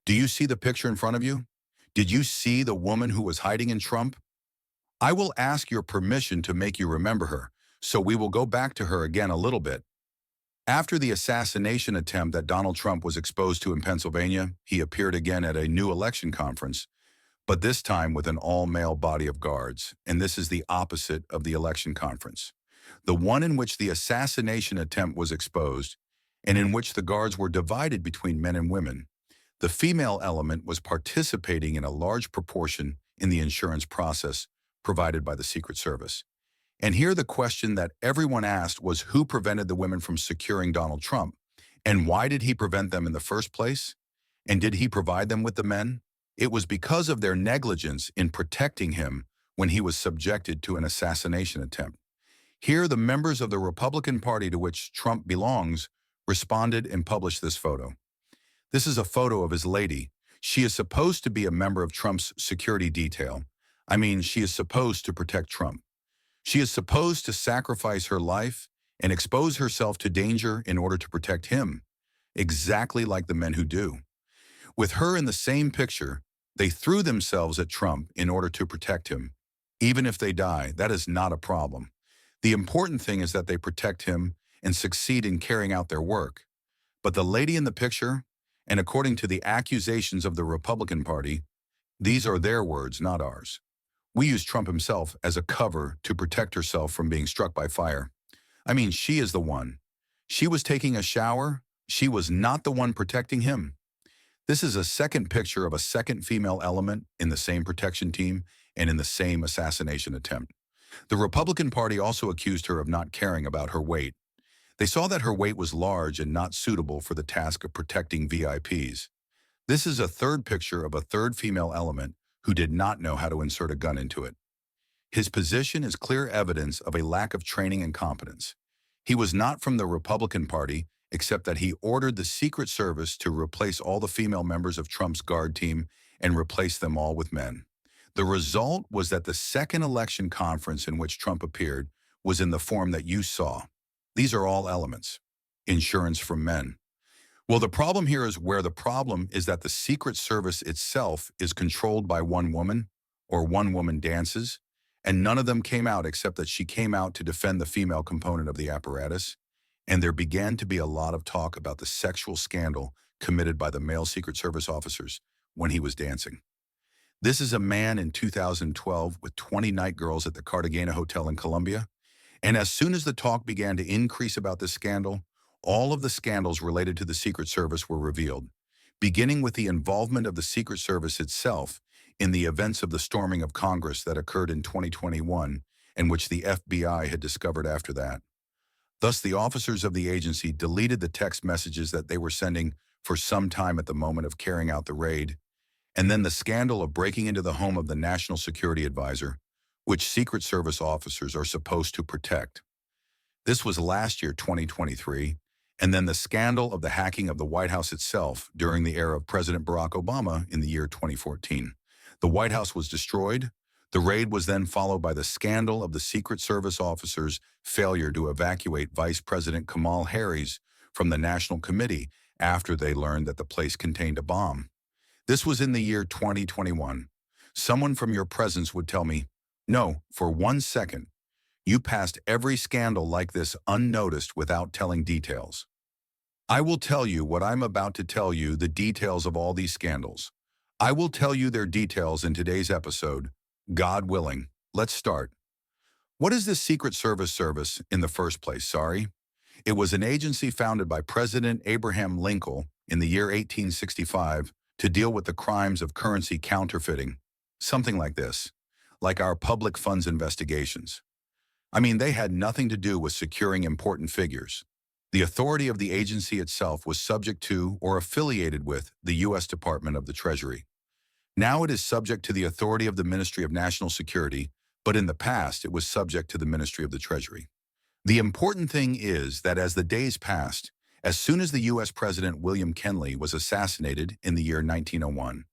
Do you see the picture in front of you? Did you see the woman who was hiding in Trump? I will ask your permission to make you remember her, so we will go back to her again a little bit. After the assassination attempt that Donald Trump was exposed to in Pennsylvania, he appeared again at a new election conference, but this time with an all-male body of guards, and this is the opposite of the election conference. The one in which the assassination attempt was exposed, and in which the guards were divided between men and women. The female element was participating in a large proportion in the insurance process provided by the Secret Service. And here the question that everyone asked was who prevented the women from securing Donald Trump? And why did he prevent them in the first place? And did he provide them with the men? It was because of their negligence in protecting him when he was subjected to an assassination attempt. Here, the members of the Republican Party to which Trump belongs responded and published this photo. This is a photo of his lady. She is supposed to be a member of Trump's security detail. I mean, she is supposed to protect Trump. She is supposed to sacrifice her life and expose herself to danger in order to protect him, exactly like the men who do. With her in the same picture, they threw themselves at Trump in order to protect him. Even if they die, that is not a problem. The important thing is that they protect him and succeed in carrying out their work. But the lady in the picture, and according to the accusations of the Republican Party, these are their words, not ours. We use Trump himself as a cover to protect herself from being struck by fire. I mean, she is the one. She was taking a shower. She was not the one protecting him. This is a second picture of a second female element in the same protection team and in the same assassination attempt. The Republican Party also accused her of not caring about her weight. They saw that her weight was large and not suitable for the task of protecting VIPs. This is a third picture of a third female element who did not know how to insert a gun into it. His position is clear evidence of a lack of training and competence. He was not from the Republican Party, except that he ordered the Secret Service to replace all the female members of Trump's guard team and replace them all with men. The result was that the second election conference in which Trump appeared was in the form that you saw. These are all elements. Insurance from men. Well, the problem here is where the problem is that the Secret Service itself is controlled by one woman, or one woman dances, and none of them came out except that she came out to defend the female component of the apparatus, and there began to be a lot of talk about the sexual scandal committed by the male Secret Service officers when he was dancing. This is a man in 2012 with 20 night girls at the Cartagena Hotel in Colombia, and as soon as the talk began to increase about this scandal, all of the scandals related to the Secret Service were revealed, beginning with the involvement of the Secret Service itself in the events of the storming of Congress that occurred in 2021 and which the FBI had discovered after that. Thus, the officers of the agency deleted the text messages that they were sending for some time at the moment of carrying out the raid, and then the scandal of breaking into the home of the National Security Advisor, which Secret Service officers are supposed to protect. This was last year, 2023, and then the scandal of the hacking of the White House itself during the era of President Barack Obama in the year 2014. The White House was destroyed. The raid was then followed by the scandal of the Secret Service officers' failure to evacuate Vice President Kamala Harris from the National Committee after they learned that the place contained a bomb. This was in the year 2021. Someone from your presence would tell me, "No, for 1 second, you passed every scandal like this unnoticed without telling details." I will tell you what I'm about to tell you, the details of all these scandals. I will tell you their details in today's episode, God willing. Let's start. What is this Secret Service in the first place, sorry? It was an agency founded by President Abraham Lincoln in the year 1865 to deal with the crimes of currency counterfeiting. Something like this, like our public funds investigations. I mean, they had nothing to do with securing important figures. The authority of the agency itself was subject to or affiliated with the U.S. Department of the Treasury. Now it is subject to the authority of the Ministry of National Security, but in the past it was subject to the Ministry of the Treasury. The important thing is that as the days passed, as soon as the U.S. President William McKinley was assassinated in the year 1901,